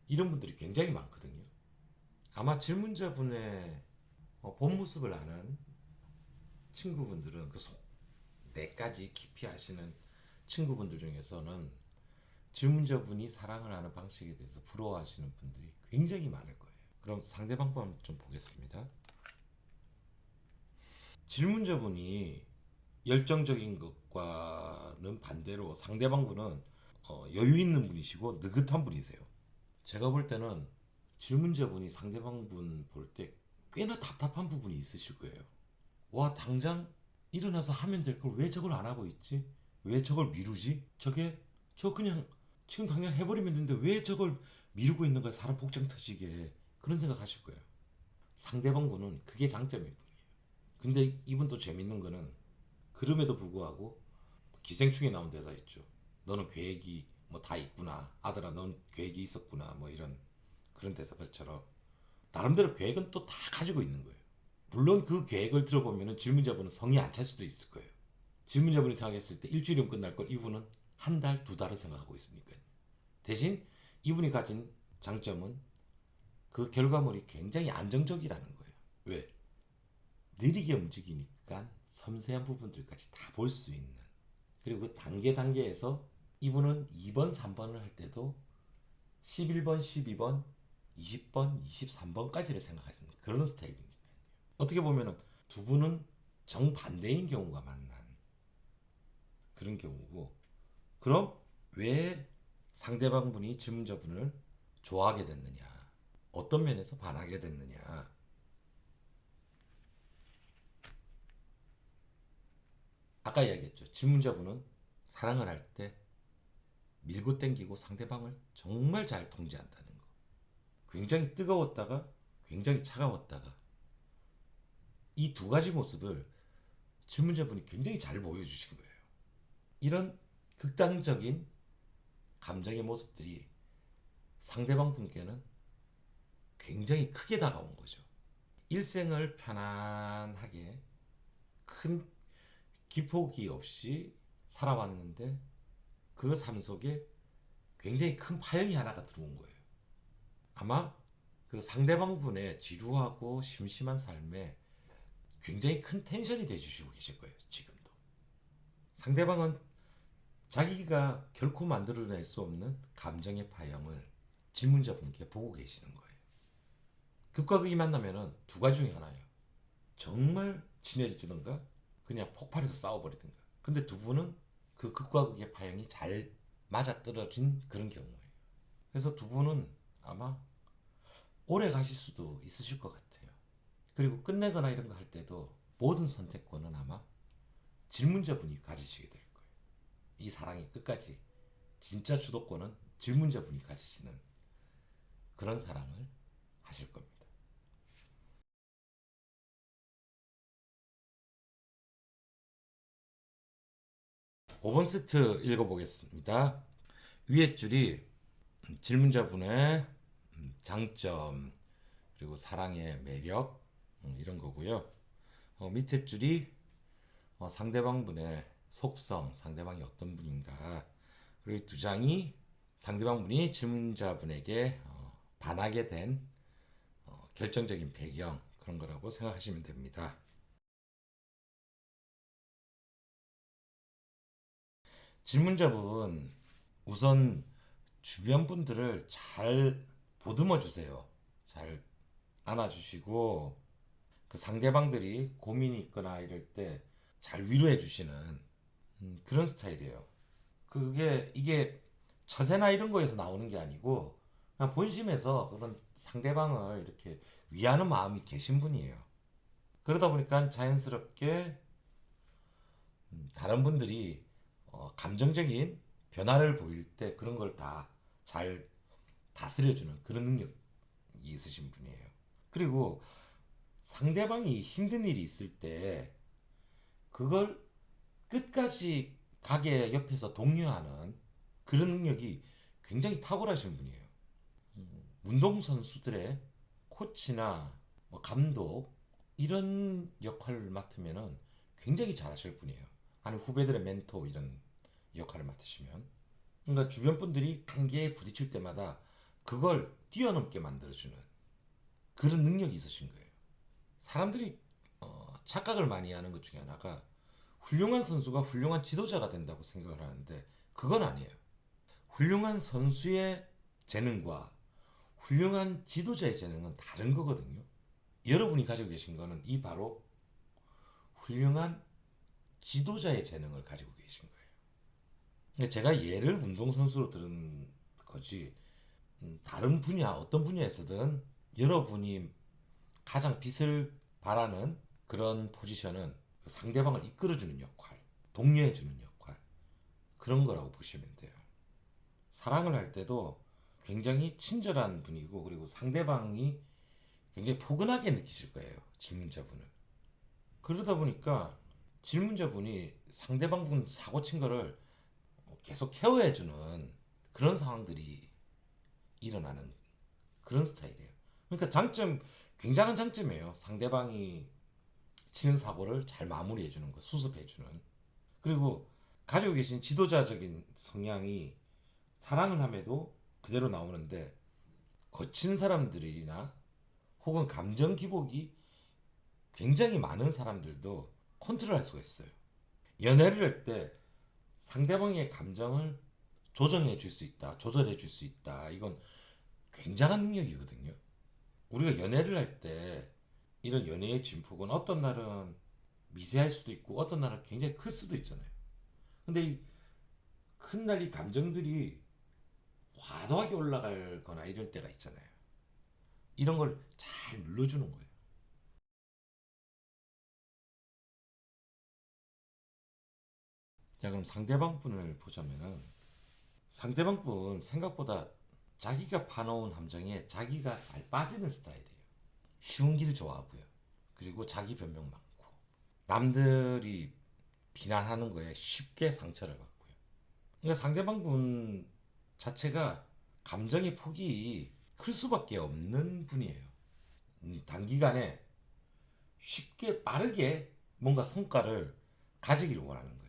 이런 분들이 굉장히 많거든요. 아마 질문자분의 본 모습을 아는 친구분들은 그 속 내까지 깊이 아시는 친구분들 중에서는 질문자분이 사랑을 하는 방식에 대해서 부러워하시는 분들이 굉장히 많을 거예요. 그럼 상대방 번 좀 보겠습니다. 질문자분이 열정적인 것과는 반대로 상대방분은 여유 있는 분이시고 느긋한 분이세요. 제가 볼 때는 질문자분이 상대방분 볼 때 꽤나 답답한 부분이 있으실 거예요. 와, 당장 일어나서 하면 될 걸 왜 저걸 안 하고 있지? 왜 저걸 미루지? 저 그냥 지금 당장 해버리면 되는데 왜 저걸 미루고 있는 거야? 사람 복장 터지게. 그런 생각 하실 거예요. 상대방분은 그게 장점일 뿐이에요. 근데 이분 또 재밌는 거는 그럼에도 불구하고 기생충에 나온 대사 있죠. 너는 계획이 뭐 다 있구나. 아들아, 넌 계획이 있었구나. 뭐 이런 그런 대사들처럼 나름대로 계획은 또 다 가지고 있는 거예요. 물론 그 계획을 들어보면 질문자분은 성이 안 찰 수도 있을 거예요. 질문자분이 생각했을 때 일주일이면 끝날 걸 이분은 한 달, 두 달을 생각하고 있으니까요. 대신 이분이 가진 장점은 그 결과물이 굉장히 안정적이라는 거예요. 왜? 느리게 움직이니까 섬세한 부분들까지 다 볼 수 있는, 그리고 그 단계에서 이분은 2번, 3번을 할 때도 11번, 12번, 20번, 23번까지를 생각하시는 그런 스타일이니까요. 어떻게 보면 두 분은 정반대인 경우가 만난 그런 경우고, 그럼 왜 상대방 분이 질문자분을 좋아하게 됐느냐, 어떤 면에서 반하게 됐느냐. 아까 이야기했죠. 질문자분은 사랑을 할 때 밀고 당기고 상대방을 정말 잘 통제한다는 거. 굉장히 뜨거웠다가 굉장히 차가웠다가 이 두 가지 모습을 질문자분이 굉장히 잘 보여주신 거예요. 이런 극단적인 감정의 모습들이 상대방 분께는 굉장히 크게 다가온 거죠. 일생을 편안하게 큰 기폭이 없이 살아왔는데 그 삶 속에 굉장히 큰 파형이 하나가 들어온 거예요. 아마 그 상대방 분의 지루하고 심심한 삶에 굉장히 큰 텐션이 돼주시고 계실 거예요. 지금도 상대방은 자기가 결코 만들어낼 수 없는 감정의 파형을 질문자분께 보고 계시는 거예요. 극과 극이 만나면은 두 가지 중에 하나예요. 정말 친해지든가 그냥 폭발해서 싸워버리든가. 근데 두 분은 그 극과 극의 파형이 잘 맞아떨어진 그런 경우예요. 그래서 두 분은 아마 오래 가실 수도 있으실 것 같아요. 그리고 끝내거나 이런 거 할 때도 모든 선택권은 아마 질문자분이 가지시게 될 거예요. 이 사랑이 끝까지 진짜 주도권은 질문자분이 가지시는 그런 사랑을 하실 겁니다. 5번 세트 읽어보겠습니다. 위에 줄이 질문자분의 장점, 그리고 사랑의 매력, 이런 거고요. 밑에 줄이 상대방분의 속성, 상대방이 어떤 분인가. 그리고 두 장이 상대방분이 질문자분에게 반하게 된 결정적인 배경, 그런 거라고 생각하시면 됩니다. 질문자분 우선 주변 분들을 잘 보듬어 주세요. 잘 안아주시고 그 상대방들이 고민이 있거나 이럴 때 잘 위로해 주시는 그런 스타일이에요. 이게 처세나 이런 거에서 나오는 게 아니고 그냥 본심에서 그런 상대방을 이렇게 위하는 마음이 계신 분이에요. 그러다 보니까 자연스럽게 다른 분들이 감정적인 변화를 보일 때 그런 걸 다 잘 다스려주는 그런 능력이 있으신 분이에요. 그리고 상대방이 힘든 일이 있을 때 그걸 끝까지 가게 옆에서 독려하는 그런 능력이 굉장히 탁월하신 분이에요. 운동선수들의 코치나 뭐 감독 이런 역할을 맡으면은 굉장히 잘하실 분이에요. 아니 후배들의 멘토 이런 역할을 맡으시면 그러니까 주변 분들이 한계에 부딪힐 때마다 그걸 뛰어넘게 만들어주는 그런 능력이 있으신 거예요. 사람들이 착각을 많이 하는 것 중에 하나가 훌륭한 선수가 훌륭한 지도자가 된다고 생각을 하는데 그건 아니에요. 훌륭한 선수의 재능과 훌륭한 지도자의 재능은 다른 거거든요. 여러분이 가지고 계신 거는 이 바로 훌륭한 지도자의 재능을 가지고 계신 거예요. 근데 제가 예를 운동선수로 들은 거지 다른 분야 어떤 분야에서든 여러분이 가장 빛을 발하는 그런 포지션은 그 상대방을 이끌어주는 역할, 독려해주는 역할 그런 거라고 보시면 돼요. 사랑을 할 때도 굉장히 친절한 분이고 그리고 상대방이 굉장히 포근하게 느끼실 거예요. 질문자분은. 그러다 보니까 질문자분이 상대방 분 사고 친 거를 계속 케어해주는 그런 상황들이 일어나는 그런 스타일이에요. 그러니까 굉장한 장점이에요. 상대방이 치는 사고를 잘 마무리해주는 거, 수습해주는. 그리고 가지고 계신 지도자적인 성향이 사랑을 함에도 그대로 나오는데 거친 사람들이나 혹은 감정 기복이 굉장히 많은 사람들도 컨트롤할 수가 있어요. 연애를 할 때 상대방의 감정을 조정해 줄 수 있다, 조절해 줄 수 있다. 이건 굉장한 능력이거든요. 우리가 연애를 할 때 이런 연애의 진폭은 어떤 날은 미세할 수도 있고 어떤 날은 굉장히 클 수도 있잖아요. 근데 이 큰 날 이 감정들이 과도하게 올라가거나 이럴 때가 있잖아요. 이런 걸 잘 눌러주는 거예요. 자, 그럼 상대방 분을 보자면은 상대방 분 생각보다 자기가 파놓은 함정에 자기가 잘 빠지는 스타일이에요. 쉬운 길 좋아하고요. 그리고 자기 변명 많고 남들이 비난하는 거에 쉽게 상처를 받고요. 그러니까 상대방 분 자체가 감정의 폭이 클 수밖에 없는 분이에요. 단기간에 쉽게 빠르게 뭔가 성과를 가지기를 원하는 거예요.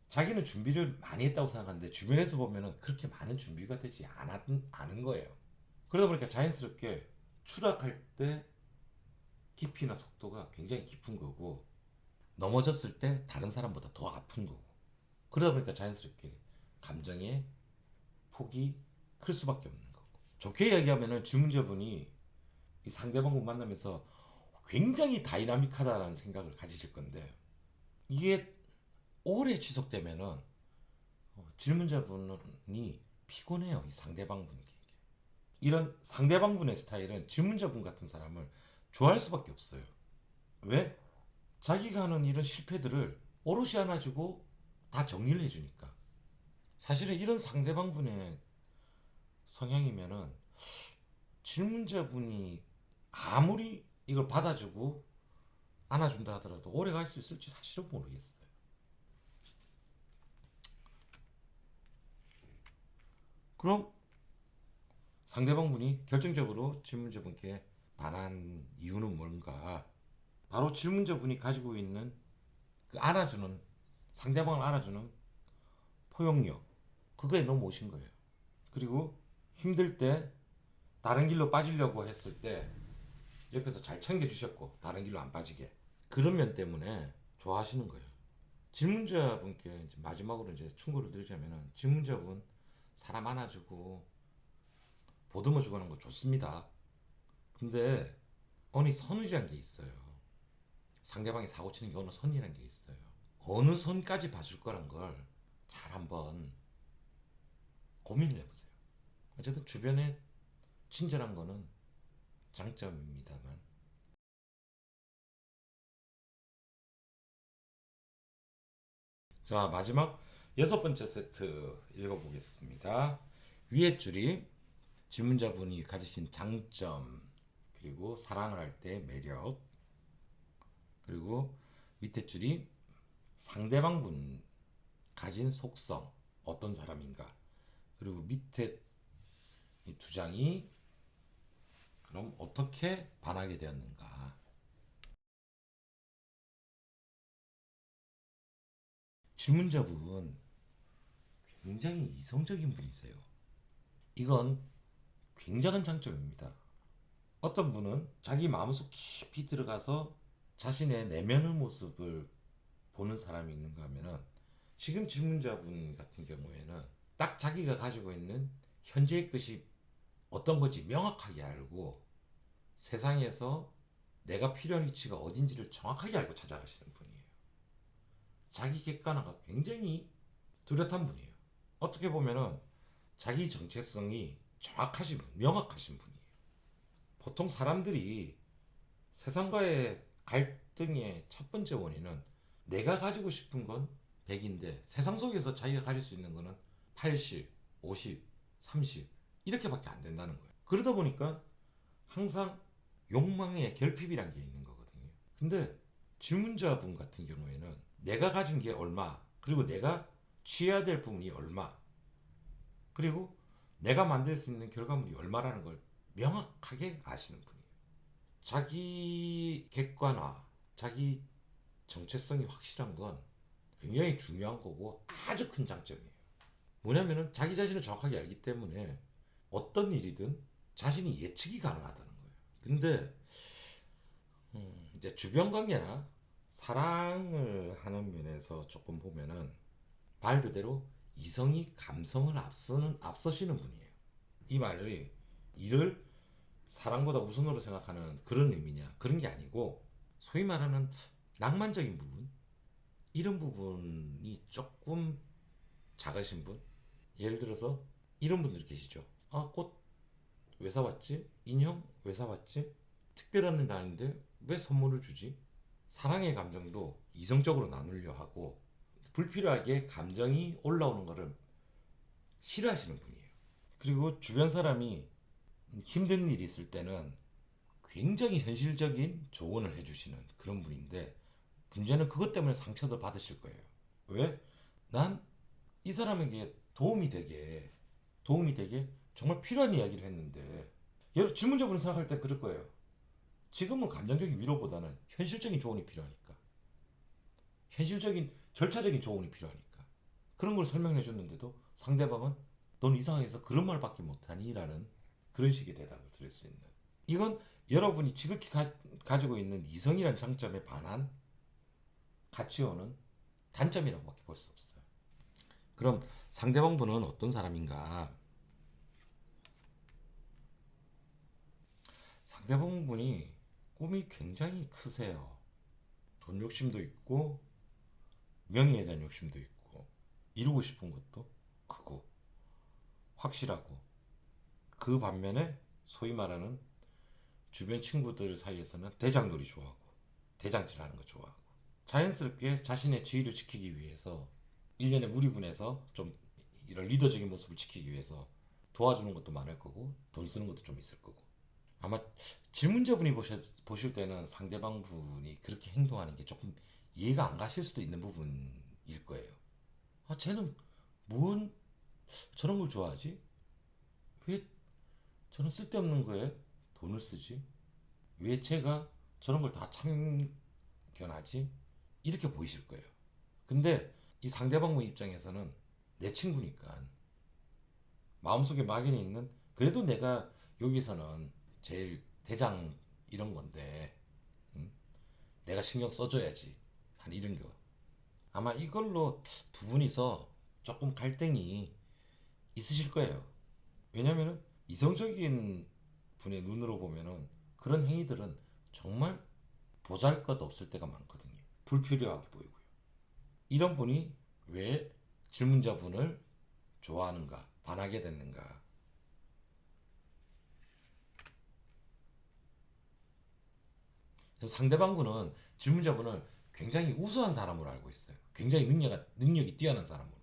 자기는 준비를 많이 했다고 생각하는데 주변에서 보면은 그렇게 많은 준비가 되지 않은 거예요. 그러다 보니까 자연스럽게 추락할 때 깊이나 속도가 굉장히 깊은 거고 넘어졌을 때 다른 사람보다 더 아픈 거고 그러다 보니까 자연스럽게 감정의 폭이 클 수밖에 없는 거고 좋게 이야기하면은 질문자분이 이 상대방을 만나면서 굉장히 다이나믹하다라는 생각을 가지실 건데 이게 오래 지속되면은 질문자분이 피곤해요. 이 상대방분에게. 이런 상대방분의 스타일은 질문자분 같은 사람을 좋아할 수밖에 없어요. 왜? 자기가 하는 이런 실패들을 오롯이 안아주고 다 정리를 해주니까. 사실은 이런 상대방분의 성향이면은 질문자분이 아무리 이걸 받아주고 안아준다 하더라도 오래 갈 수 있을지 사실은 모르겠어요. 그럼 상대방분이 결정적으로 질문자분께 반한 이유는 뭔가? 바로 질문자분이 가지고 있는 그 안아주는 상대방을 안아주는 포용력 그거에 너무 오신 거예요. 그리고 힘들 때 다른 길로 빠지려고 했을 때 옆에서 잘 챙겨주셨고 다른 길로 안 빠지게 그런 면 때문에 좋아하시는 거예요. 질문자분께 이제 마지막으로 이제 충고를 드리자면은 질문자분 사람 안아주고 보듬어주고 하는 거 좋습니다. 근데 어느 선이란 게 있어요. 상대방이 사고 치는 게 어느 선이란 게 있어요. 어느 선까지 봐줄 거란 걸 잘 한번 고민을 해보세요. 어쨌든 주변에 친절한 거는 장점입니다만. 자, 마지막 6번째 세트 읽어보겠습니다. 위에 줄이 질문자분이 가지신 장점, 그리고 사랑을 할 때 매력, 그리고 밑에 줄이 상대방분 가진 속성, 어떤 사람인가, 그리고 밑에 이 두 장이 그럼 어떻게 반하게 되었는가. 질문자분 굉장히 이성적인 분이세요. 이건 굉장한 장점입니다. 어떤 분은 자기 마음속 깊이 들어가서 자신의 내면의 모습을 보는 사람이 있는가 하면은, 지금 질문자분 같은 경우에는 딱 자기가 가지고 있는 현재의 것이 어떤 건지 명확하게 알고 세상에서 내가 필요한 위치가 어딘지를 정확하게 알고 찾아가시는 분이에요. 자기 객관화가 굉장히 뚜렷한 분이에요. 어떻게 보면은 자기 정체성이 정확하신 분, 명확하신 분이에요. 보통 사람들이 세상과의 갈등의 첫 번째 원인은 내가 가지고 싶은 건 100인데 세상 속에서 자기가 가질 수 있는 거는 80, 50, 30 이렇게밖에 안 된다는 거예요. 그러다 보니까 항상 욕망의 결핍이란 게 있는 거거든요. 근데 질문자분 같은 경우에는 내가 가진 게 얼마, 그리고 내가 취해야 될 부분이 얼마, 그리고 내가 만들 수 있는 결과물이 얼마라는 걸 명확하게 아시는 분이에요. 자기 객관화, 자기 정체성이 확실한 건 굉장히 중요한 거고 아주 큰 장점이에요. 뭐냐면은 자기 자신을 정확하게 알기 때문에 어떤 일이든 자신이 예측이 가능하다는 거예요. 근데 이제 주변 관계나 사랑을 하는 면에서 조금 보면은 말 그대로 이성이 감성을 앞서시는 분이에요. 이 말이 이를 사랑보다 우선으로 생각하는 그런 의미냐, 그런 게 아니고, 소위 말하는 낭만적인 부분, 이런 부분이 조금 작으신 분. 예를 들어서 이런 분들 계시죠. 아, 꽃 왜 사왔지? 인형 왜 사왔지? 특별한 날인데 왜 선물을 주지? 사랑의 감정도 이성적으로 나누려 하고 불필요하게 감정이 올라오는 것을 싫어하시는 분이에요. 그리고 주변 사람이 힘든 일이 있을 때는 굉장히 현실적인 조언을 해주시는 그런 분인데, 문제는 그것 때문에 상처도 받으실 거예요. 왜? 난 이 사람에게 도움이 되게 정말 필요한 이야기를 했는데, 여러분 질문자분이 생각할 때 그럴 거예요. 지금은 감정적인 위로보다는 현실적인 조언이 필요하니까, 현실적인 절차적인 조언이 필요하니까 그런 걸 설명해 줬는데도 상대방은 넌 이상해서 그런 말밖에 못하니? 라는 그런 식의 대답을 드릴 수 있는, 이건 여러분이 지극히 가지고 있는 이성이라는 장점에 반한 같이 오는 단점이라고밖에 볼 수 없어요. 그럼 상대방 분은 어떤 사람인가? 상대방 분이 꿈이 굉장히 크세요. 돈 욕심도 있고 명예에 대한 욕심도 있고 이루고 싶은 것도 크고 확실하고, 그 반면에 소위 말하는 주변 친구들 사이에서는 대장놀이 좋아하고 대장질하는 거 좋아하고, 자연스럽게 자신의 지위를 지키기 위해서 일련의 무리군에서 좀 이런 리더적인 모습을 지키기 위해서 도와주는 것도 많을 거고 돈 쓰는 것도 좀 있을 거고, 아마 질문자분이 보실 때는 상대방 분이 그렇게 행동하는 게 조금 이해가 안 가실 수도 있는 부분일 거예요. 아, 쟤는 뭔 저런 걸 좋아하지? 왜 저런 쓸데없는 거에 돈을 쓰지? 왜 쟤가 저런 걸 다 참견하지? 이렇게 보이실 거예요. 근데 이 상대방 분 입장에서는 내 친구니까 마음속에 막연히 있는, 그래도 내가 여기서는 제일 대장 이런 건데, 응? 내가 신경 써줘야지 한 이런 거. 아마 이걸로 두 분이서 조금 갈등이 있으실 거예요. 왜냐하면 이성적인 분의 눈으로 보면은 그런 행위들은 정말 보잘것없을 때가 많거든요. 불필요하게 보이고요. 이런 분이 왜 질문자분을 좋아하는가, 반하게 됐는가? 상대방분은 질문자분을 굉장히 우수한 사람으로 알고 있어요. 굉장히 능력이 뛰어난 사람으로.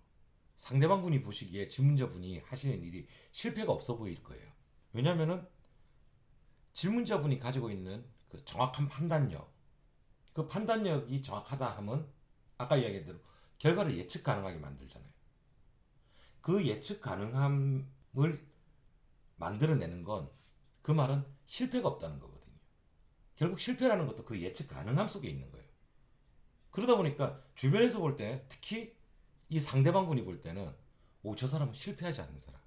상대방분이 보시기에 질문자분이 하시는 일이 실패가 없어 보일 거예요. 왜냐하면은 질문자분이 가지고 있는 그 정확한 판단력, 그 판단력이 정확하다 하면 아까 이야기한 대로 결과를 예측 가능하게 만들잖아요. 그 예측 가능함을 만들어내는 건 그 말은 실패가 없다는 거거든요. 결국 실패라는 것도 그 예측 가능함 속에 있는 거예요. 그러다 보니까 주변에서 볼 때 특히 이 상대방분이 볼 때는 오, 저 사람은 실패하지 않는 사람.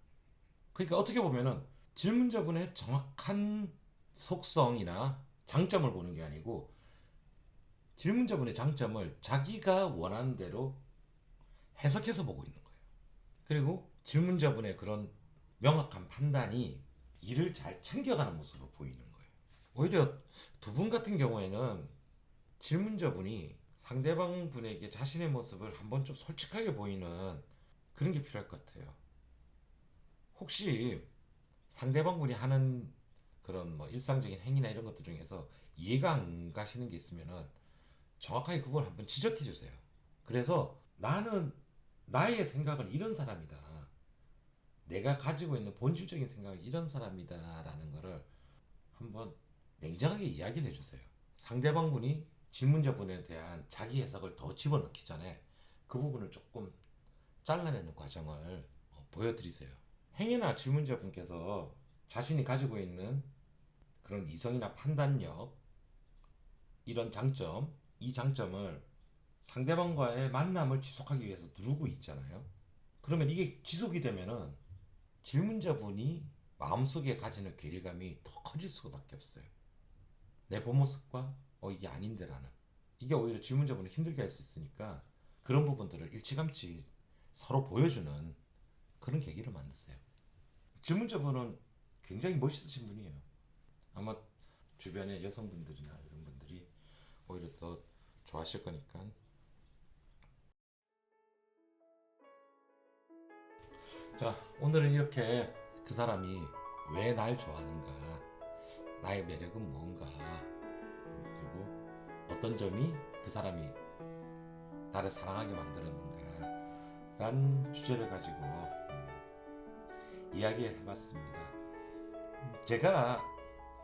그러니까 어떻게 보면은 질문자분의 정확한 속성이나 장점을 보는 게 아니고 질문자분의 장점을 자기가 원하는 대로 해석해서 보고 있는 거예요. 그리고 질문자분의 그런 명확한 판단이 일을 잘 챙겨가는 모습으로 보이는 거예요. 오히려 두 분 같은 경우에는 질문자분이 상대방 분에게 자신의 모습을 한번 좀 솔직하게 보이는 그런 게 필요할 것 같아요. 혹시 상대방 분이 하는 그런 뭐 일상적인 행위나 이런 것들 중에서 이해가 안 가시는 게 있으면은 정확하게 그걸 한번 지적해 주세요. 그래서 나는 나의 생각은 이런 사람이다. 내가 가지고 있는 본질적인 생각은 이런 사람이다라는 거를 한번 냉정하게 이야기를 해주세요. 상대방 분이 질문자분에 대한 자기 해석을 더 집어넣기 전에 그 부분을 조금 잘라내는 과정을 보여드리세요. 행여나 질문자분께서 자신이 가지고 있는 그런 이성이나 판단력, 이런 장점, 이 장점을 상대방과의 만남을 지속하기 위해서 누르고 있잖아요. 그러면 이게 지속이 되면은 질문자분이 마음속에 가지는 괴리감이 더 커질 수밖에 없어요. 내 본 모습과 이게 아닌데라는, 이게 오히려 질문자분을 힘들게 할 수 있으니까 그런 부분들을 일찌감치 서로 보여주는 그런 계기를 만드세요. 질문자분은 굉장히 멋있으신 분이에요. 아마 주변의 여성분들이나 이런 분들이 오히려 더 좋아하실 거니까. 자, 오늘은 이렇게 그 사람이 왜 날 좋아하는가, 나의 매력은 뭔가, 그리고 어떤 점이 그 사람이 나를 사랑하게 만들었는가 라는 주제를 가지고 이야기해봤습니다. 제가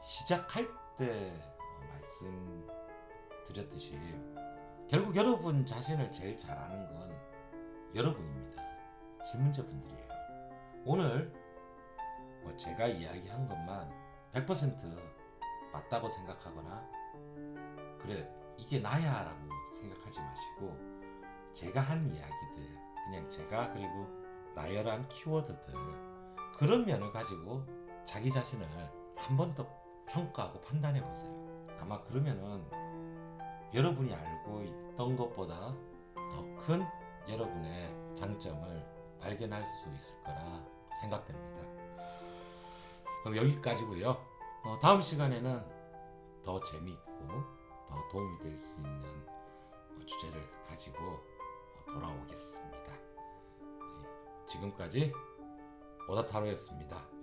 시작할 때 말씀드렸듯이 결국 여러분 자신을 제일 잘 아는 건 여러분입니다. 질문자분들이에요. 오늘 제가 이야기한 것만 100% 맞다고 생각하거나 그래 이게 나야 라고 생각하지 마시고, 제가 한 이야기들, 그냥 제가 그리고 나열한 키워드들, 그런 면을 가지고 자기 자신을 한 번 더 평가하고 판단해 보세요. 아마 그러면은 여러분이 알고 있던 것보다 더 큰 여러분의 장점을 발견할 수 있을 거라 생각됩니다. 그럼 여기까지고요. 다음 시간에는 더 재미있고 더 도움이 될 수 있는 주제를 가지고 돌아오겠습니다. 지금까지 오다타로였습니다.